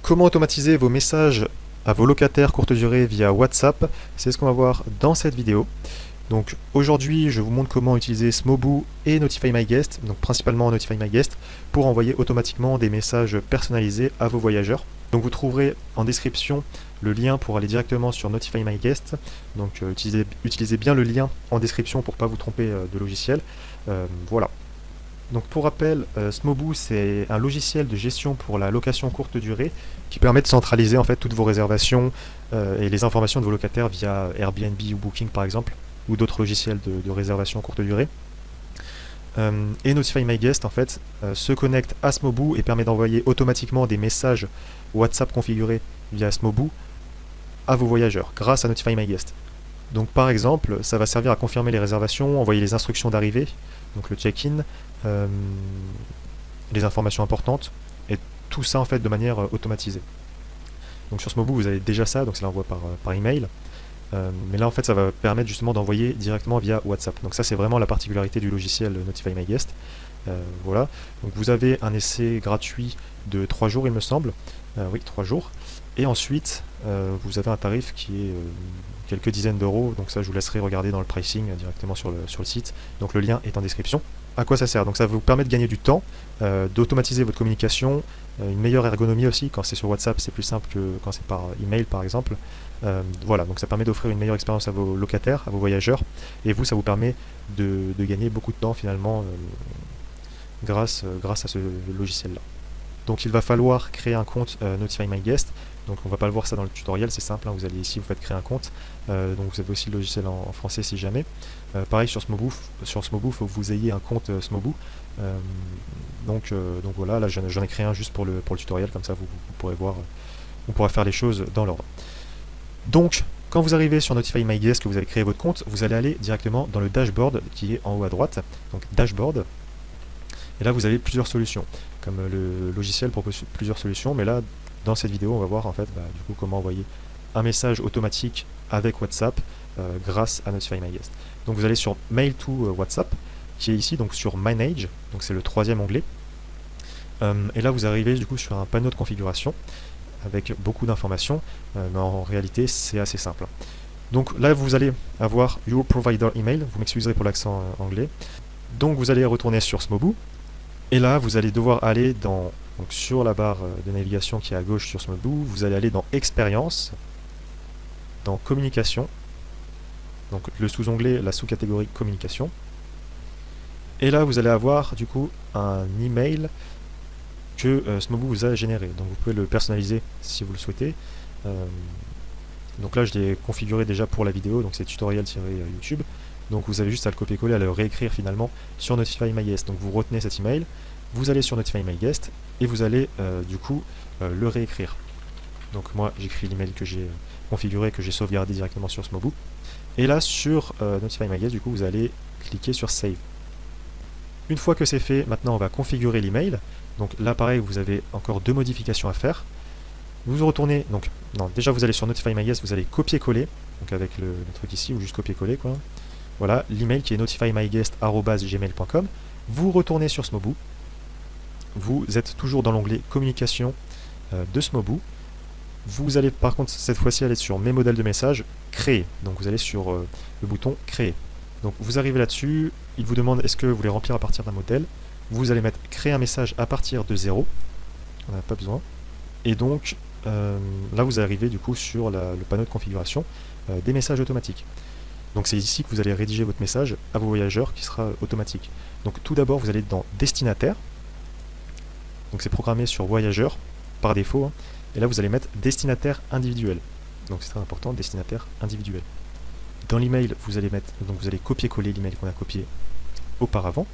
Comment automatiser vos messages à vos locataires courte durée via WhatsApp? C'est ce qu'on va voir dans cette vidéo. Donc aujourd'hui, je vous montre comment utiliser Smoboo et Notify My Guest, donc principalement Notify My Guest, pour envoyer automatiquement des messages personnalisés à vos voyageurs. Donc vous trouverez en description le lien pour aller directement sur Notify My Guest. Donc utilisez bien le lien en description pour ne pas vous tromper de logiciel. Voilà. Donc pour rappel, Smoboo c'est un logiciel de gestion pour la location courte durée qui permet de centraliser en fait toutes vos réservations et les informations de vos locataires via Airbnb ou Booking par exemple, ou d'autres logiciels de réservation courte durée. Et Notify My Guest en fait se connecte à Smoboo et permet d'envoyer automatiquement des messages WhatsApp configurés via Smoboo à vos voyageurs grâce à Notify My Guest. Donc par exemple, ça va servir à confirmer les réservations, envoyer les instructions d'arrivée, donc le check-in, les informations importantes, et tout ça en fait de manière automatisée. Donc sur Smoboo vous avez déjà ça, donc c'est l'envoi par email. Mais là en fait ça va permettre justement d'envoyer directement via WhatsApp. Donc ça c'est vraiment la particularité du logiciel Notify My Guest. Voilà. Donc vous avez un essai gratuit de 3 jours il me semble. Oui, 3 jours. Et ensuite vous avez un tarif qui est quelques dizaines d'euros. Donc ça je vous laisserai regarder dans le pricing directement sur le site. Donc le lien est en description. À quoi ça sert? Donc ça vous permet de gagner du temps, d'automatiser votre communication, une meilleure ergonomie aussi. Quand c'est sur WhatsApp c'est plus simple que quand c'est par email par exemple. Voilà, donc ça permet d'offrir une meilleure expérience à vos locataires, à vos voyageurs, et vous, ça vous permet de gagner beaucoup de temps finalement grâce à ce logiciel-là. Donc il va falloir créer un compte Notify My Guest. Donc on va pas le voir ça dans le tutoriel, c'est simple, hein, vous allez ici, vous faites créer un compte. Donc vous avez aussi le logiciel en français si jamais. Pareil sur Smoboo, il faut que vous ayez un compte Smoboo. Donc voilà, là j'en ai créé un juste pour le tutoriel, comme ça vous pourrez voir, on pourra faire les choses dans l'ordre. Donc, quand vous arrivez sur Notify My Guest, que vous avez créé votre compte, vous allez aller directement dans le dashboard qui est en haut à droite. Donc, dashboard. Et là, vous avez plusieurs solutions. Comme le logiciel propose plusieurs solutions, mais là, dans cette vidéo, on va voir en fait, du coup, comment envoyer un message automatique avec WhatsApp grâce à Notify My Guest. Donc, vous allez sur Mail to WhatsApp, qui est ici, donc sur Manage. Donc, c'est le troisième onglet. Et là, vous arrivez du coup sur un panneau de configuration avec beaucoup d'informations, mais en réalité c'est assez simple. Donc là vous allez avoir Your Provider Email, vous m'excuserez pour l'accent anglais. Donc vous allez retourner sur Smoboo, et là vous allez devoir aller sur la barre de navigation qui est à gauche sur Smoboo, vous allez aller dans Expérience, dans Communication, donc le sous-onglet, la sous-catégorie Communication, et là vous allez avoir du coup un email que Smoboo vous a généré. Donc vous pouvez le personnaliser si vous le souhaitez. Donc là je l'ai configuré déjà pour la vidéo, donc c'est tutoriel-YouTube. Donc vous avez juste à le copier-coller, à le réécrire finalement sur Notify My Guest. Donc vous retenez cet email, vous allez sur Notify My Guest et vous allez du coup le réécrire. Donc moi j'écris l'email que j'ai configuré, que j'ai sauvegardé directement sur Smoboo. Et là sur Notify My Guest, du coup vous allez cliquer sur Save. Une fois que c'est fait, maintenant on va configurer l'email. Donc là pareil, vous avez encore deux modifications à faire. Vous retournez, donc non, déjà vous allez sur Notify My Guest, vous allez copier-coller, donc avec le truc ici, ou juste copier-coller quoi. Voilà, l'email qui est notifymygguest@gmail.com. Vous retournez sur Smoboo. Vous êtes toujours dans l'onglet communication de Smoboo. Vous allez par contre cette fois-ci aller sur mes modèles de messages, créer. Donc vous allez sur le bouton créer. Donc vous arrivez là-dessus, il vous demande est-ce que vous voulez remplir à partir d'un modèle. Vous allez mettre créer un message à partir de 0. On n'a pas besoin. Et donc là vous arrivez du coup sur le panneau de configuration des messages automatiques. Donc c'est ici que vous allez rédiger votre message à vos voyageurs qui sera automatique. Donc tout d'abord vous allez dans destinataire. Donc c'est programmé sur voyageur par défaut. Hein. Et là vous allez mettre destinataire individuel. Donc c'est très important, destinataire individuel. Dans l'email vous allez mettre, donc vous allez copier-coller l'email qu'on a copié auparavant.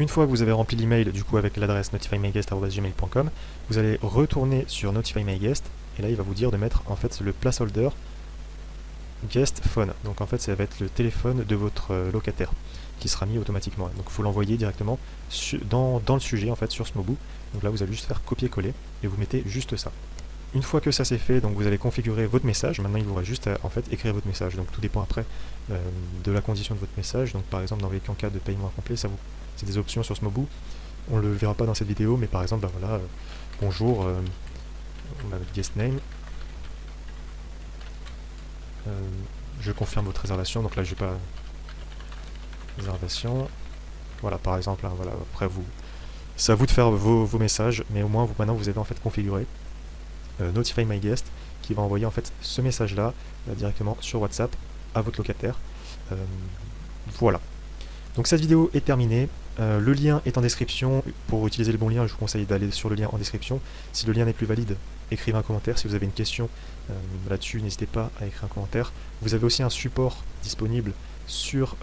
Une fois que vous avez rempli l'email du coup avec l'adresse notifymygguest@gmail.com, vous allez retourner sur Notify My Guest et là il va vous dire de mettre en fait le placeholder guest phone. Donc en fait ça va être le téléphone de votre locataire qui sera mis automatiquement. Donc il faut l'envoyer directement dans le sujet en fait sur Smoboo. Donc là vous allez juste faire copier-coller et vous mettez juste ça. Une fois que ça c'est fait, donc vous allez configurer votre message. Maintenant il vous reste juste à en fait écrire votre message. Donc tout dépend après de la condition de votre message. Donc par exemple en cas de paiement incomplet, c'est des options sur Smoboo. On ne le verra pas dans cette vidéo, mais par exemple, voilà, bonjour, guest name. Je confirme votre réservation, donc là je vais pas réservation. Voilà, par exemple, hein, voilà, après vous, c'est à vous de faire vos messages, mais au moins vous, maintenant vous avez en fait configuré Notify My Guest qui va envoyer en fait ce message là directement sur WhatsApp à votre locataire. Voilà. Donc cette vidéo est terminée. Le lien est en description. Pour utiliser le bon lien, je vous conseille d'aller sur le lien en description. Si le lien n'est plus valide, écrivez un commentaire. Si vous avez une question là-dessus, n'hésitez pas à écrire un commentaire. Vous avez aussi un support disponible sur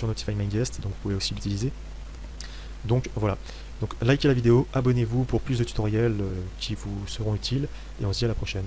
Notify My Guest, donc vous pouvez aussi l'utiliser. Donc voilà. Donc likez la vidéo, abonnez-vous pour plus de tutoriels qui vous seront utiles, et on se dit à la prochaine.